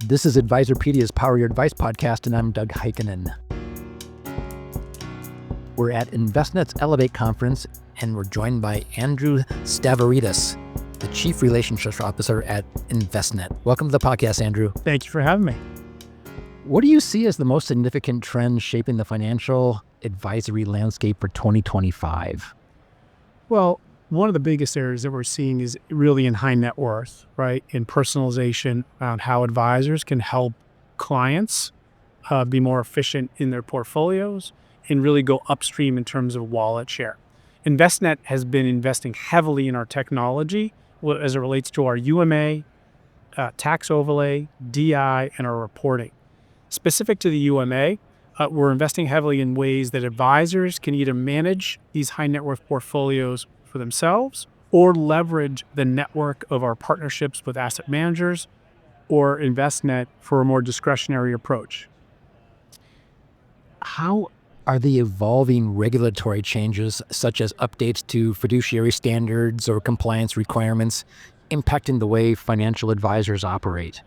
This is Advisorpedia's Power Your Advice podcast, and I'm Doug Heikkinen. We're at Envestnet's Elevate Conference, and we're joined by Andrew Stavaridis, the Chief Relationships Officer at Envestnet. Welcome to the podcast, Andrew. Thank you for having me. What do you see as the most significant trends shaping the financial advisory landscape for 2025? Well, one of the biggest areas that we're seeing is really in high net worth, right? In personalization around how advisors can help clients be more efficient in their portfolios and really go upstream in terms of wallet share. Envestnet has been investing heavily in our technology as it relates to our UMA, tax overlay, DI, and our reporting. Specific to the UMA, we're investing heavily in ways that advisors can either manage these high net worth portfolios for themselves or leverage the network of our partnerships with asset managers or Envestnet for a more discretionary approach. How are the evolving regulatory changes, such as updates to fiduciary standards or compliance requirements, impacting the way financial advisors operate?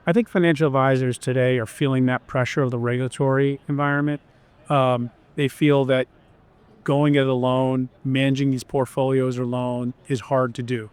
I think financial advisors today are feeling that pressure of the regulatory environment. They feel that going it alone, managing these portfolios alone is hard to do.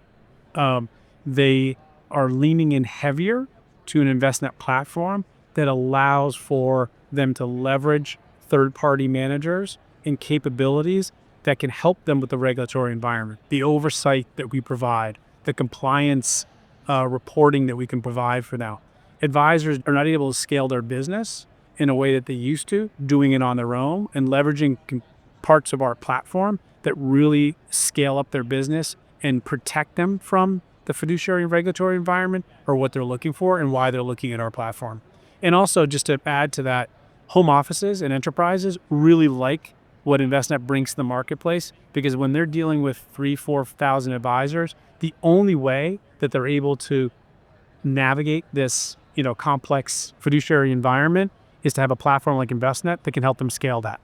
They are leaning in heavier to an Envestnet platform that allows for them to leverage third-party managers and capabilities that can help them with the regulatory environment, the oversight that we provide, the compliance reporting that we can provide for now. Advisors are not able to scale their business in a way that they used to, doing it on their own and leveraging parts of our platform that really scale up their business and protect them from the fiduciary and regulatory environment or what they're looking for and why they're looking at our platform. And also, just to add to that, home offices and enterprises really like what Envestnet brings to the marketplace, because when they're dealing with 3,000-4,000 advisors, the only way that they're able to navigate this complex fiduciary environment is to have a platform like Envestnet that can help them scale that.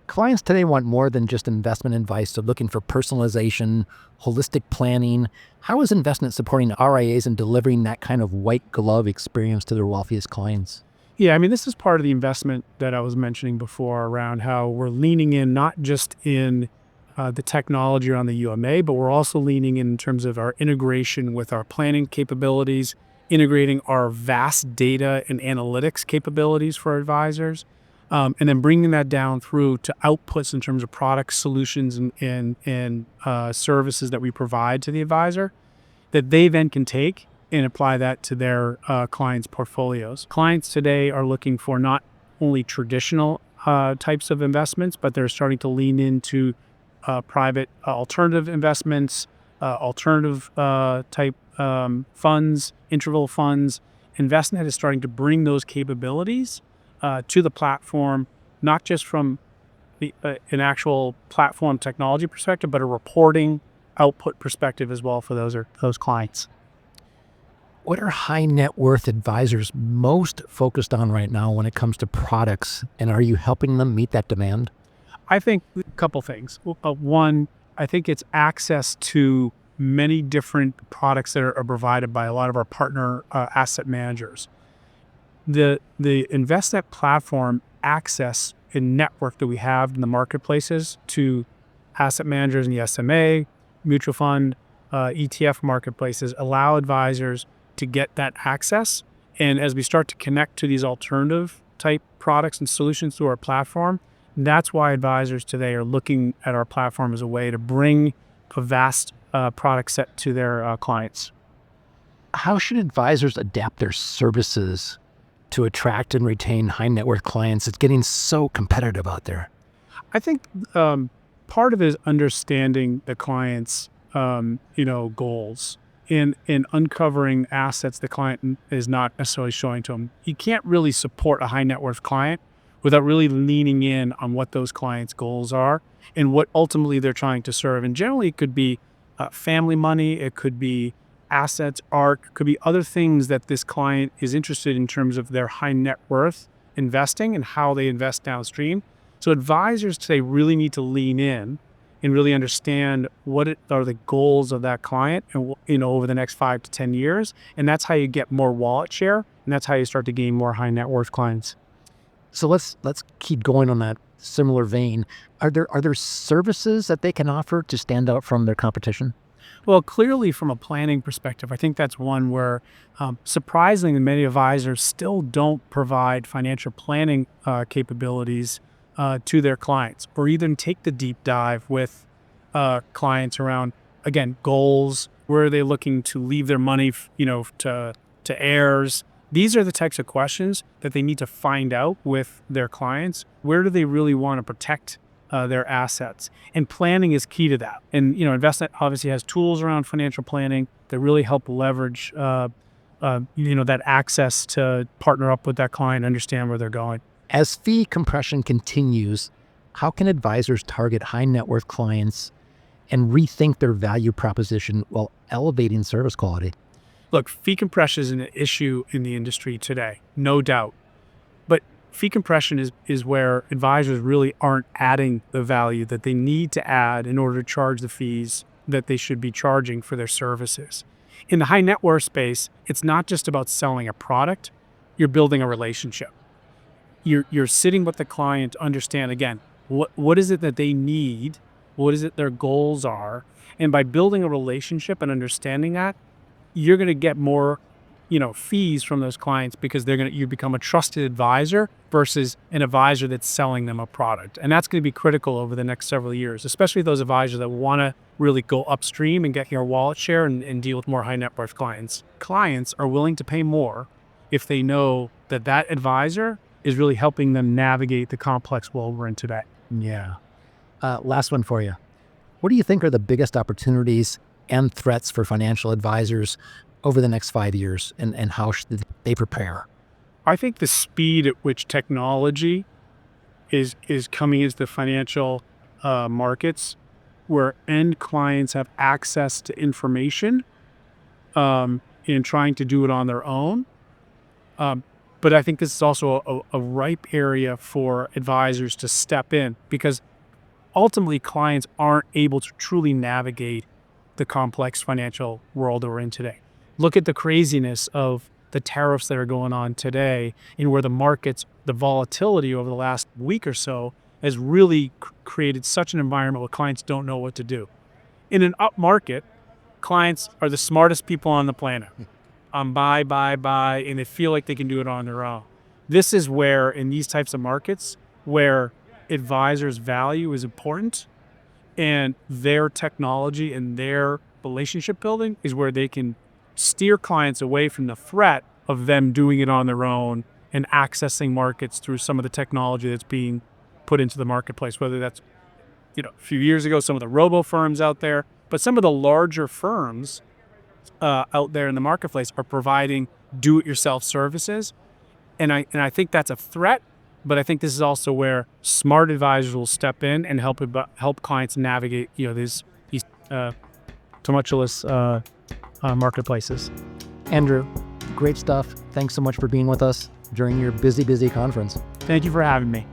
Clients today want more than just investment advice. They're looking for personalization, holistic planning. How is Envestnet supporting RIAs and delivering that kind of white glove experience to their wealthiest clients? Yeah, this is part of the investment that I was mentioning before around how we're leaning in not just in the technology around the UMA, but we're also leaning in terms of our integration with our planning capabilities, integrating our vast data and analytics capabilities for advisors, and then bringing that down through to outputs in terms of products, solutions, and services that we provide to the advisor that they then can take and apply that to their clients' portfolios. Clients today are looking for not only traditional types of investments, but they're starting to lean into private alternative investments, alternative type funds, interval funds. Envestnet is starting to bring those capabilities to the platform, not just from an actual platform technology perspective, but a reporting output perspective as well for those clients. What are high net worth advisors most focused on right now when it comes to products, and are you helping them meet that demand? I think a couple things. One, I think it's access to many different products that are provided by a lot of our partner asset managers. The Envestnet platform access and network that we have in the marketplaces to asset managers in the SMA, mutual fund, ETF marketplaces allow advisors to get that access. And as we start to connect to these alternative type products and solutions through our platform, that's why advisors today are looking at our platform as a way to bring a vast product set to their clients. How should advisors adapt their services to attract and retain high net worth clients? It's getting so competitive out there. I think part of it is understanding the client's goals and uncovering assets the client is not necessarily showing to them. You can't really support a high net worth client without really leaning in on what those clients' goals are and what ultimately they're trying to serve. And generally it could be family money, it could be assets, art, could be other things that this client is interested in terms of their high net worth investing and how they invest downstream. So advisors today really need to lean in and really understand are the goals of that client and over the next 5 to 10 years. And that's how you get more wallet share, and that's how you start to gain more high net worth clients. So let's keep going on that similar vein. Are there services that they can offer to stand out from their competition? Well, clearly from a planning perspective, I think that's one where surprisingly many advisors still don't provide financial planning capabilities to their clients, or even take the deep dive with clients around, again, goals. Where are they looking to leave their money, to heirs? These are the types of questions that they need to find out with their clients. Where do they really want to protect their assets? And planning is key to that. And Envestnet obviously has tools around financial planning that really help leverage that access to partner up with that client, understand where they're going. As fee compression continues, how can advisors target high net worth clients and rethink their value proposition while elevating service quality? Look, fee compression is an issue in the industry today, no doubt. But fee compression is where advisors really aren't adding the value that they need to add in order to charge the fees that they should be charging for their services. In the high net worth space, it's not just about selling a product, you're building a relationship. You're sitting with the client to understand, again, what is it that they need, what is it their goals are, and by building a relationship and understanding that, you're going to get more, fees from those clients because you become a trusted advisor versus an advisor that's selling them a product. And that's going to be critical over the next several years, especially those advisors that want to really go upstream and get your wallet share and deal with more high net worth clients. Clients are willing to pay more if they know that advisor is really helping them navigate the complex world we're in today. Yeah. Last one for you. What do you think are the biggest opportunities and threats for financial advisors over the next 5 years, and how should they prepare? I think the speed at which technology is coming into the financial markets, where end clients have access to information in trying to do it on their own. But I think this is also a ripe area for advisors to step in, because ultimately clients aren't able to truly navigate the complex financial world that we're in today. Look at the craziness of the tariffs that are going on today, and where the markets, the volatility over the last week or so has really created such an environment where clients don't know what to do. In an up market, clients are the smartest people on the planet. Buy, and they feel like they can do it on their own. This is where, in these types of markets, where advisors' value is important, and their technology and their relationship building is where they can steer clients away from the threat of them doing it on their own and accessing markets through some of the technology that's being put into the marketplace, whether that's, a few years ago, some of the robo firms out there, but some of the larger firms out there in the marketplace are providing do-it-yourself services. And I think that's a threat, but I think this is also where smart advisors will step in and help clients navigate, these tumultuous marketplaces. Andrew, great stuff. Thanks so much for being with us during your busy conference. Thank you for having me.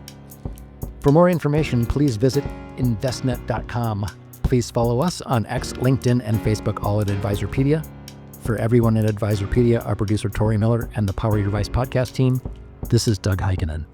For more information, please visit Envestnet.com. Please follow us on X, LinkedIn, and Facebook, all at Advisorpedia. For everyone at Advisorpedia, our producer Tori Miller, and the Power Your Advice podcast team, this is Doug Heikkinen.